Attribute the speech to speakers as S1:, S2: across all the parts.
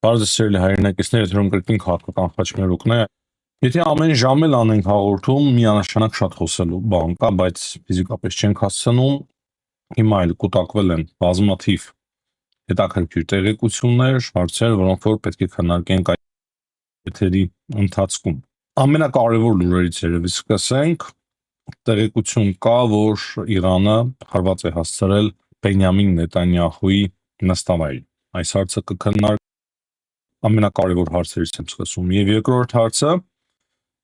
S1: Բարձրացրել է հայրենակիցները դրում կրկին քաղաքական խաչմերուկն է։ Եթե ամեն ժամ էլ անենք հաղորդում, միանշանակ շատ խոսելու բան կա, բայց ֆիզիկապես չենք հասցնում։ Հիմա էլ կուտակվել են բազմաթիվ հետաքրքիր տեղեկություններ, հարցեր, որոնք որ պետք է քննարկենք այդ եթերի ընթացքում։ Ամենակարևոր լուրերից երևի սկսենք։ Տեղեկություն կա, որ Իրանը հարված է հասցրել Բենյամին Նետանյահուի նստավայրին։ Այս հարցը կքննարկենք, ամենակարևոր հարցերից եմ սկսում։ Եվ երկրորդ հարցը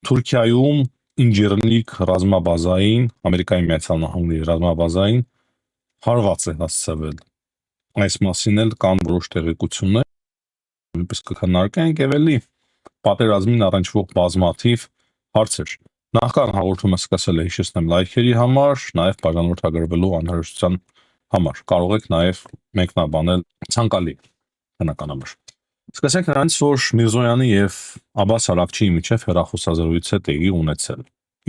S1: Թուրքիայում Ինջիրլիկ ռազմաբազային, Ամերիկայի Միացյալ Նահանգների ռազմաբազային հարված է հասցվել։ Այս մասին էլ կան որոշ տեղեկություններ, որպես կքննարկենք եւ էլի պատերազմին առնչվող բազմաթիվ հարցեր։ Նախքան հաղորդումը սկսել է հիշեցնեմ լայքերի համար, նաև բաժանորդագրվելու անհրաժեշտության համար։ Կարող եք նաև մեկնաբանել ցանկալի բնականաբար։ Սկսենք նրանից, որ Միրզոյանի եւ Աբբաս Արաքչիի միջև հեռախոսազրույց է տեղի ունեցել։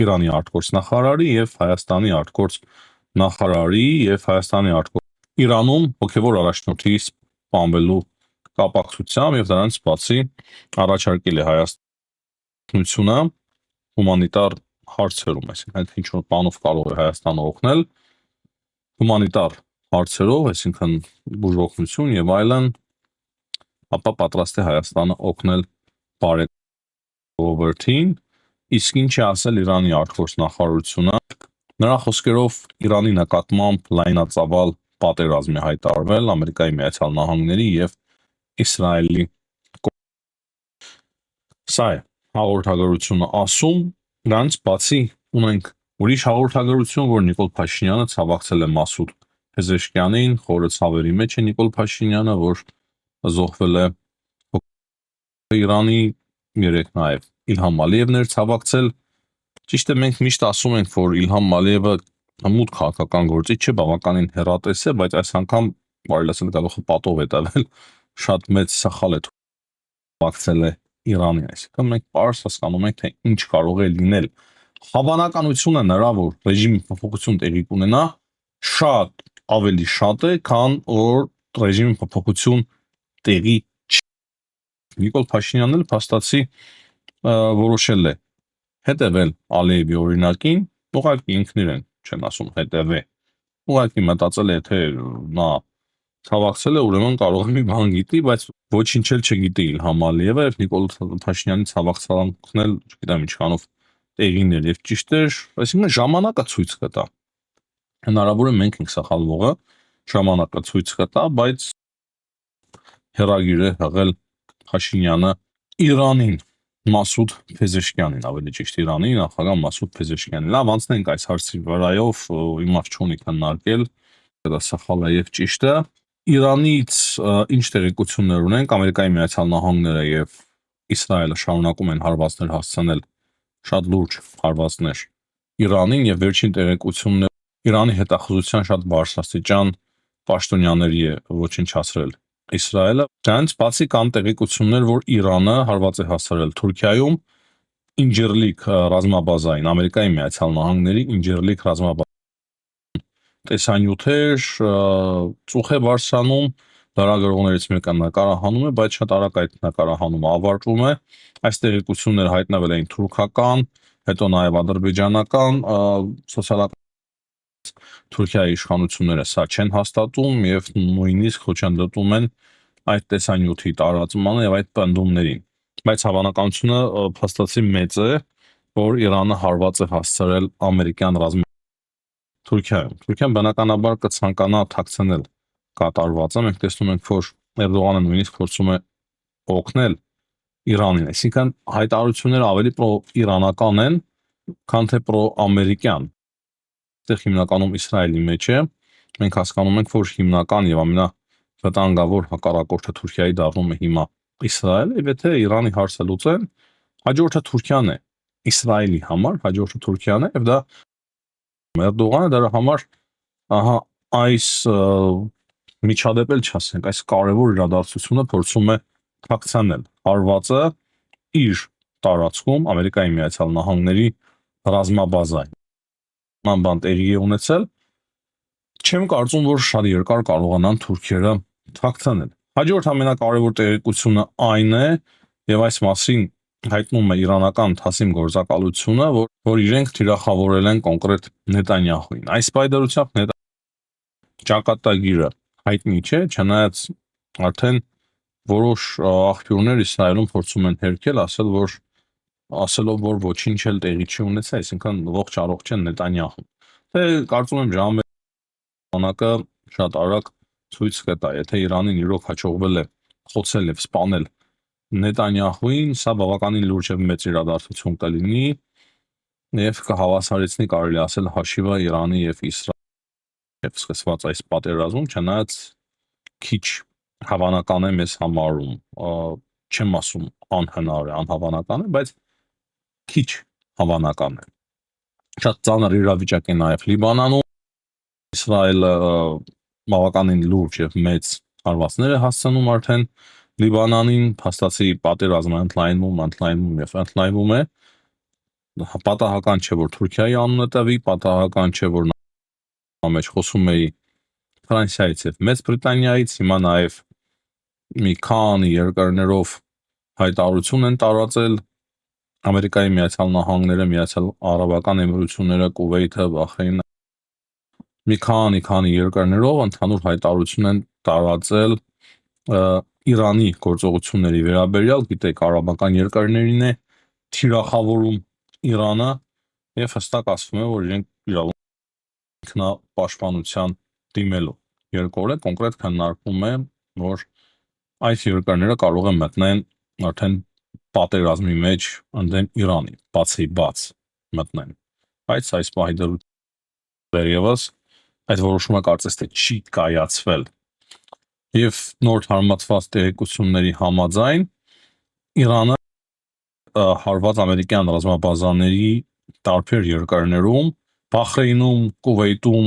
S1: Իրանի արտգործնախարարի եւ Հայաստանի արտգործնախարարի եւ Հայաստանի արտգործ Իրանում հոգեվոր առաջնորդի սպանվելու կապակցությամբ եւ դրանից բացի առաջարկել է Հայաստանությունը հումանիտար հարցերում, այսինքն ինչ որ բանով կարող է Հայաստանը օգնել հումանիտար հարցերով, այսինքն բուժօգնություն եւ այլն, ապա պատրաստ է Հայաստանը օգնել բարեկողորդին, իսկ ինչ է ասել Իրանի արտգործնախարարությունը, նրա խոսքերով Իրանի նկատմամբ լայնածավալ պատերազմ է հայտարարվել Ամերիկայի Միացյալ Նահանգների եւ Իսրայելի Սա է հաղորդագրությունը ասում, դրանից բացի ունենք ուրիշ հաղորդագրություն, որ Նիկոլ Փաշինյանը ցավակցել է Մասուդ Փեզեշքյանին, խորը ցավերի մեջ է Նիկոլ Փաշինյանը, որ զոհվել է Իրանի, երեք նաև Իլհամ Ալիևն էր ցավակցել։ Ճիշտ է, մենք միշտ ասում ենք, որ Իլհամ Ալիևը հմուտ քաղաքական գործիչ չէ, բավականին հեռատես է, բայց այս անգամ բարի լսել գլուխը պատով է տվել, շատ մեծ սխալ է ցավակցել է Իրանին, այսինքն մենք պարզ հասկանում ենք, թե ինչ կարող է լինել։ Հավանականությունը նրա, որ ռեժիմի փոփոխություն տեղի կունենա, շատ ավելի շատ է, քան որ ռեժիմի փոփոխություն տեղի չի։ Նիկոլ Փաշինյանն էլ փաստացի որոշել է հետևել Ալիևի օրինակին, ուղղակի ինքն իրեն չեն ասում հետևե։ Ուղղակի մտածել է, թե նա ցավակցել է, ուրեմն կարող է մի բան գիտի, բայց ոչինչ էլ չգիտի Իլհամ Ալիևը, եւ Նիկոլ Փաշինյանի ցավակցանքն էլ չգիտեմ ինչքանով տեղին էր եւ ճիշտ էր, այսինքն ժամանակը ցույց կտա։ Հնարավոր է մենք ենք սխալվողը, ժամանակը ցույց կտա, բայց հերագիր է հղել Փաշինյանը Իրանին, Մասուդ Փեզեշքյանին, ավելի ճիշտ Իրանի նախագահ Մասուդ Փեզեշքյանին։ Լավ, անցնենք այս հարցի վրայով, իմաստ չունի քննարկել, դա սխալ է եւ ճիշտ է։ Իրանից ինչ տեղեկություններ ունենք, Ամերիկայի Միացյալ Նահանգները եւ Իսրայելը շարունակում են հարվածներ հասցնել, շատ լուրջ հարվածներ Իրանին եւ վերջին տեղեկությունները Իրանի հետախուզության շատ բարձրաստիճան պաշտոնյաների է ոչնչացրել Իսրայելը։ Դրանից բացի կան տեղեկություններ, որ Իրանը հարված է հասցրել Թուրքիայում Ինջիրլիկ ռազմաբազային, Ամերիկայի Միացյալ Նահանգների Ինջիրլիկ ռազմաբազային տեսանյութեր, ծուխ է բարձրանում, լրագրողներից մեկը նկարահանում է, բայց շատ արագ այդ նկարահանումը ավարտվում է։ Այս տեղեկությունները հայտնվել էին թուրքական, հետո նաև ադրբեջանական սոցիալական Թուրքիայի իշխանությունները սա չեն հաստատում եւ նույնիսկ խոչընդոտում են այդ տեսանյութի տարածմանը եւ այդ պնդումներին։ Բայց հավանականությունը փաստացի մեծ է, որ Իրանը հարված է հասցրել ամերիկյան ռազմի Թուրքիայում։ Թուրքիան բնականաբար կցանկանա թաքցնել կատարվածը։ Մենք տեսնում ենք, որ Էրդողանը նույնիսկ փորձում է օգնել Իրանին, այսինքն հայտարարությունները ավելի պրո-իրանական են, քան թե պրո-ամերիկյան։ Այդտեղ հիմնականում Իսրայելի մեջ է։ Մենք հասկանում ենք, որ հիմնական եւ ամենավտանգավոր հակառակորդը Թուրքիայի դառնում է հիմա Իսրայելը, եւ եթե Իրանի հարցը լուծեն, հաջորդը Թուրքիան է։ Իսրայելի համար հաջորդը Թուրքիան է, եւ դա Էրդողանը դրա համար ահա այս միջադեպ էլ չասենք, այս կարևոր իրադարձությունը փորձում է թաքցնել հարվածը իր տարածքում Ամերիկայի Միացյալ Նահանգների ռազմաբազային։ Ման տեղի է ունեցել, չեմ կարծում, որ շատ երկար կարողանան թուրքերը թաքցնել Հաջորդ ամենակարևոր տեղեկությունը այն է, եւ այս մասին հայտնում է իրանական Թասիմ գործակալությունը, որ իրենք թիրախավորել են կոնկրետ Նետանյահուին։ Այս պայդարությամբ ճակատագիրը հայտնի չէ, չնայած արդեն որոշ աղբյուրներ Իսրայելում փորձում են հերքել, ասելով, որ ոչինչ էլ տեղի չի ունեցել, այսինքն ողջ առողջ են Նետանյահուն։ Թե կարծում եմ ժամանակը շատ արագ ցույց կտա, եթե Իրանին իրոք հաջողվել է խոցել եւ սպանել Նետանյահուին, սա բավականին լուրջ եւ մեծ իրադարձություն կլինի եւ կհավասարեցնի, կարելի ասել, հաշիվը Իրանի եւ Իսրայելի եւ սկսված այս պատերազմում, չնայած քիչ հավանական է մեզ համարում, չեմ ասում անհնար է, անհավանական է, բայց քիչ հավանական է։ Շատ ծանր իրավիճակ է նաեւ Լիբանանում, Իսրայելը բավականին լուրջ եւ մեծ հարվածներ է հասցնում արդեն Լիբանանին, փաստացի պատերազմը ընդլայնվում է։ Պատահական չէ, որ Թուրքիայի անունը տվի, պատահական չէ, որ նա մեջ խոսում էի Ֆրանսիայից եւ Մեծ Բրիտանիայից, հիմա նաեւ մի քանի երկրներով հայտարարություն են տարածել Ամերիկայի Միացյալ Նահանգները, Միացյալ Արաբական Էմիրությունները, Կուվեյթը, Բախրեյնը, մի քանի երկրներով ընդհանուր հայտարարություն են տարածել Իրանի գործողությունների վերաբերյալ, գիտեք, արաբական երկրներին է թիրախավորում Իրանը եւ հստակ ասվում է, որ իրենք իրավունք ինքնապաշտպանության դիմելու երկրորդ կոնկրետ քննարկվում է, որ այս երկրները կարող են մտնեն արդեն պատերազմի մեջ ընդդեմ Իրանի, բացի բաց մտնեն։ Բայց այս պահի դեռևս այդ որոշումը կարծես թե չի կայացվել։ Եվ նոր հարմացված տեղեկությունների համաձայն Իրանը հարված ամերիկյան ռազմաբազաների տարբեր երկրներում, Բախրեյնում, Կուվեյտում,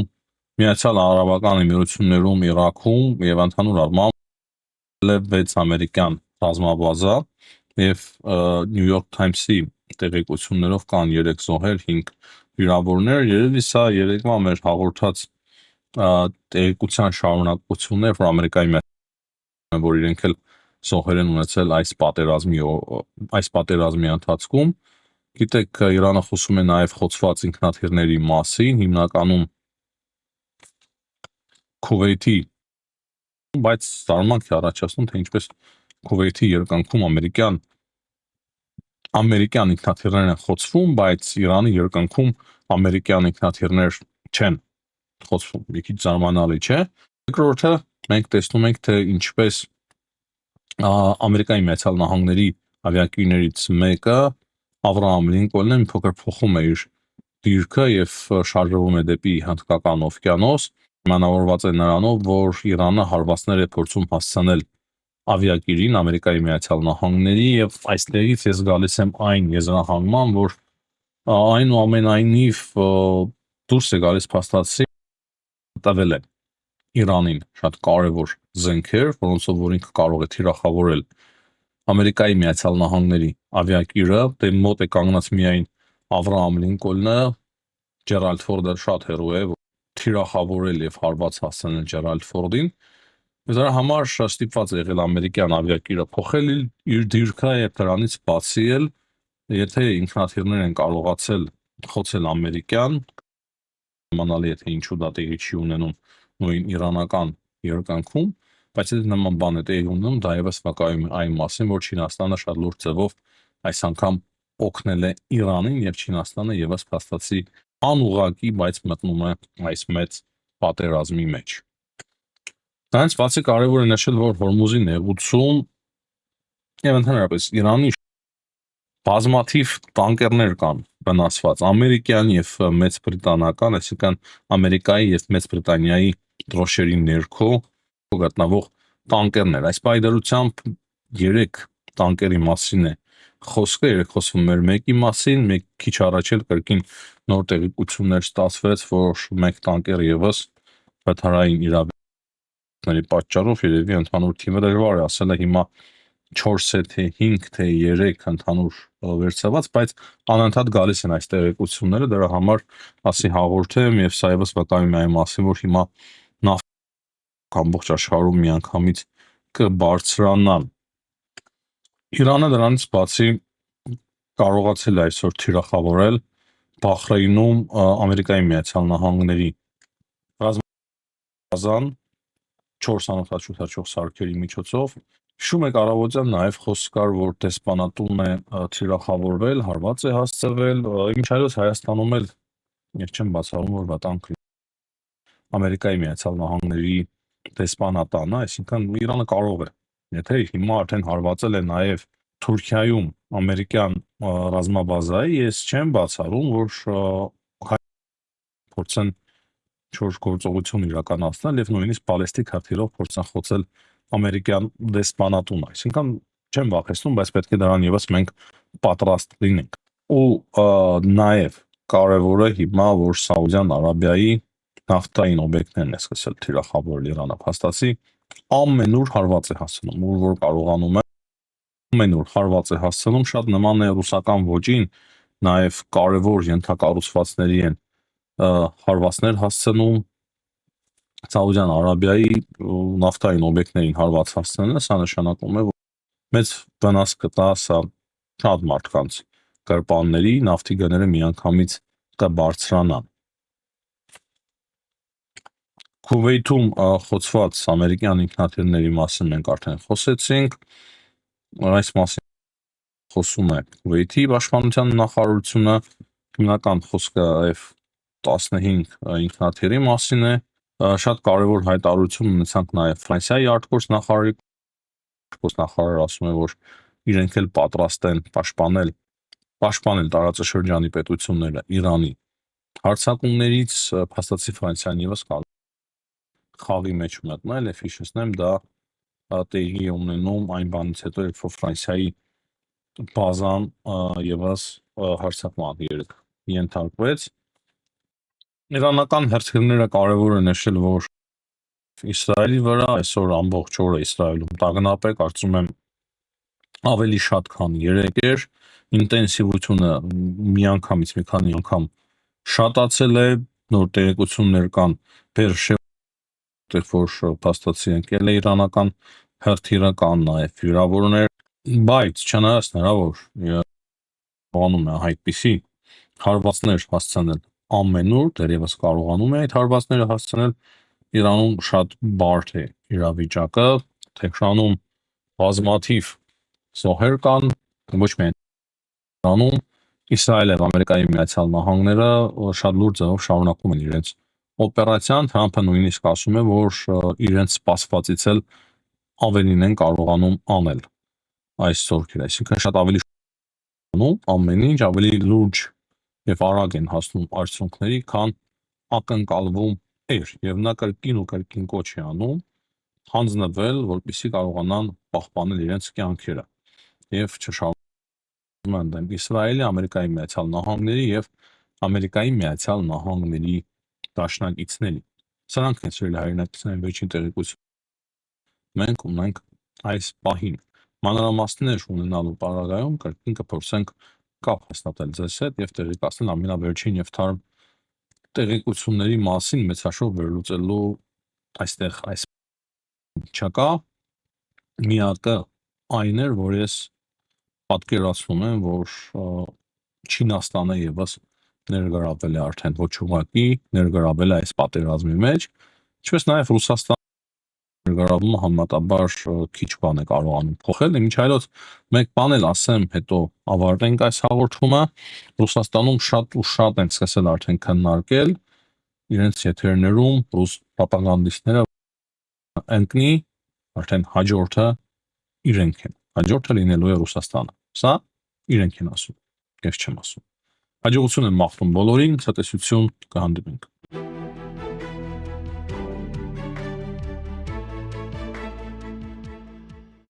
S1: Միացյալ Արաբական Էմիրություններում, Իրաքում եւ ընդհանուր առմամբ 6 ամերիկյան ռազմաբազա եւ New York Times-ի տեղեկություններով կան 3 զոհեր, 5 վիրավորներ, երևի սա երեկվա մեր հաղորդած տեղեկության շարունակությունն է, որ Ամերիկայի որ իրենք էլ զոհեր են ունեցել այս պատերազմի ընթացքում։ Գիտեք, Իրանը խոսում է նաև խոցված ինքնաթիռների մասին, հիմնականում Քուվեյթի, բայց զարմանք է առաջացնում, թե ինչպես Քուվեյթի երկնքում ամերիկյան ինքնաթիռներ են խոցվում, բայց Իրանի երկնքում ամերիկյան ինքնաթիռներ չեն խոցվում։ Մի քիչ զարմանալի չէ։ Երկրորդը մենք տեսնում ենք, թե ինչպես Ամերիկայի Միացյալ Նահանգների ավիակիրներից մեկը Ավրահամ Լինկոլնը մի փոքր փոխում է իր դիրքը եւ շարժվում է դեպի Հնդկական օվկիանոս, մանավորված է նրանով, որ Իրանը հարվածներ է փորձում հասցնել ավիակիրին Ամերիկայի Միացյալ Նահանգների եւ այստեղից ես գալիս եմ այն եզրահանգման, որ այնուամենայնիվ դուրս է գալիս փաստացի տվել է Իրանին շատ կարևոր զենքեր, որոնցով որ ինքը կարող է թիրախավորել Ամերիկայի Միացյալ Նահանգների ավիակիրը, դե մոտ է կանգնած միայն Ավրահամ Լինկոլնը, Ջերալդ Ֆորդը շատ հեռու է թիրախավորել եւ հարված հասցնել Ջերալդ Ֆորդին։ Դրա համար ստիպված է եղել ամերիկյան ավիակիրը փոխել իր դիրքը եւ դրանից բացի էլ եթե ինքնաթիռներ են կարողացել խոցել ամերիկյան, իմանալի է թե ինչու դա տեղի չի ունենում նույն իրանական երկնքում, բայց այդ նման բան է տեղի ունենում, դա եւս վկայում է այն մասին, որ Չինաստանը շատ լուրջ ձևով այս անգամ օգնել է Իրանին եւ Չինաստանը եւս փաստացի անուղղակի, բայց մտնում է այս մեծ պատերազմի մեջ։ Դրանից բացի կարևոր է նշել, որ Հորմուզի նեղուցում եւ ընդհանրապես Իրանի բազմաթիվ տանկերներ կան վնասված ամերիկյան եւ Մեծ Բրիտանական, այսինքն Ամերիկայի եւ Մեծ Բրիտանիայի դրոշերի ներքո գտնվող տանկերներ։ Այս պայդարությամբ 3 տանկերի մասին է խոսքը, 3 խոսվում էր մեկի մասին, մեկ քիչ առաջ էլ կրկին նոր տեղեկություններ ստացվեց, որ մեկ տանկեր եւս վթարային իրավիճակների պատճառով երևի ընդհանուր թիմը դժվար է ասել է հիմա 4 թե 5 թե 3 ընդհանուր վերցված, բայց անընդհատ գալիս են այս տեղեկությունները, դրա համար ասի հաղորդեմ եւ սա եւս վկայում է այն մասին, որ հիմա ամբողջ աշխարհում միանգամից կբարձրանան։ Իրանը դրանից բացի կարողացել է այսօր թիրախավորել Բախրեյնում Ամերիկայի Միացյալ Նահանգների ռազմաբազան 4 անօդաչու սարքերի միջոցով։ Հիշում եք առավոտյան նաև խոսք կար, որ դեսպանատուն է թիրախավորվել, հարված է հասցվել, ինչ այլոց Հայաստանում էլ ես չեմ բացառում, որ վտանգ Ամերիկայի Միացյալ Նահանգների դեսպանատանը, այսինքն Իրանը կարող է, եթե հիմա արդեն հարվածել է նաև Թուրքիայում ամերիկյան ռազմաբազայի, ես չեմ բացառում, որ փորձեն չոր գործողություն իրականացնել եւ նույնիսկ բալեստիկ հրթիռով փորձեն խոցել ամերիկյան դեսպանատուն, այսինքն չեմ վախեցնում, բայց պետք է դրան եւս մենք պատրաստ լինենք։ Ու նաև կարևորը հիմա, որ Սաուդյան Արաբիայի նավթային օբյեկտներն է սկսել թիրախավորել Իրանը, փաստացի ամենուր հարված է հասցնում, որ կարողանում է ամենուր հարված է հասցնում, շատ նման է ռուսական ոճին, նաև կարևոր ենթակառուցվածքների են հարվածներ հասցնում Սաուդյան Արաբիայի նավթային օբյեկտներին հարված հասցնելը, սա նշանակում է, որ մեծ վնաս կտա սա շատ մարդկանց կրպանների, նավթի գները միանգամից կբարձրանան։ Քուվեյթում խոցված ամերիկյան ինքնաթիռների մասին մենք արդեն խոսեցինք, այս մասին խոսում է Քուվեյթի պաշտպանության նախարարությունը, հիմնական խոսքը F-15 ինքնաթիռի մասին է, շատ կարևոր հայտարարություն ունեցանք նաև Ֆրանսիայի արտգործնախարարի, արտգործնախարարը ասում է, որ իրենք էլ պատրաստ են պաշտպանել տարածաշրջանի պետությունները Իրանի հարձակումներից, փաստացի Ֆրանսիան եւս կարող խաղի մեջ մտնել, եւ հիշեցնեմ, դա տեղի է ունենում այն բանից հետո, երբ որ Ֆրանսիայի բազան եւս հարձակման ենթարկվեց։ Իրանական հրթիռները կարևոր է նշել, որ Իսրայելի վրա այսօր ամբողջ օրը Իսրայելում տագնապ է, կարծում եմ ավելի շատ քան 3 էր, ինտենսիվությունը միանգամից մի քանի անգամ շատացել է, նոր տեղեկություններ կան Բերշեվայում, որ փաստացի ընկել է իրանական հրթիռը, կան նաև վիրավորներ, բայց չնայած նրա, որ կարողանում է այդպիսի հարվածներ հասցնել ամենուր, դեռևս կարողանում է այդ հարվածները հասցնել, Իրանում շատ բարդ է իրավիճակը, Թեհրանում բազմաթիվ զոհեր կան, ոչ միայն Իրանում, Իսրայելը եւ Ամերիկայի Միացյալ Նահանգները շատ լուրջ ձևով շարունակում են իրենց օպերացիան, Թրամփը նույնիսկ ասում է, որ իրենց սպասվածից էլ ավելին են կարողանում անել այս զորքերը, այսինքն շատ ավելի ամեն ինչ ավելի լուրջ եւ արագ են հասնում արդյունքների, քան ակնկալվում էր, եւ նա կրկին կոչ է անում հանձնվել, որպեսզի կարողանան պահպանել իրենց կյանքերը եւ չշարունակեն ընդդեմ Իսրայելի, Ամերիկայի Միացյալ Նահանգների եւ Ամերիկայի Միացյալ Նահանգների դաշնակիցների։ Սրանք են սիրելի հայրենակիցներ վերջին տեղեկությունները մենք ունենք այս պահին։ Մանրամասներ ունենալու պարագայում կրկին կփորձենք կապ հաստատել ձեզ հետ եւ տեղեկացնել ամենավերջին եւ թարմ տեղեկությունների մասին մեծաշող վերլուծելու այստեղ այս չկա, միակը այն էր, որ ես պատկերացնում եմ, որ Չինաստանը եւս ներգրավել է արդեն ոչ ուղղակի ներգրավել է այս պատերազմի մեջ, ինչպես նաեւ Ռուսաստանը ներգրավումը համեմատաբար քիչ բան է կարողանում փոխել, ինչ այլոց մեկ բան էլ ասեմ, հետո ավարտենք այս հաղորդումը, Ռուսաստանում շատ են սկսել արդեն քննարկել իրենց եթերներում ռուս պրոպագանդիստները ընկնի արդեն հաջորդը իրենք են, հաջորդը լինելու է Ռուսաստանը, սա իրենք են ասում, ես չեմ ասում։ Հաջողություն եմ մաղթում բոլորին, ցտեսություն, կհանդիպենք։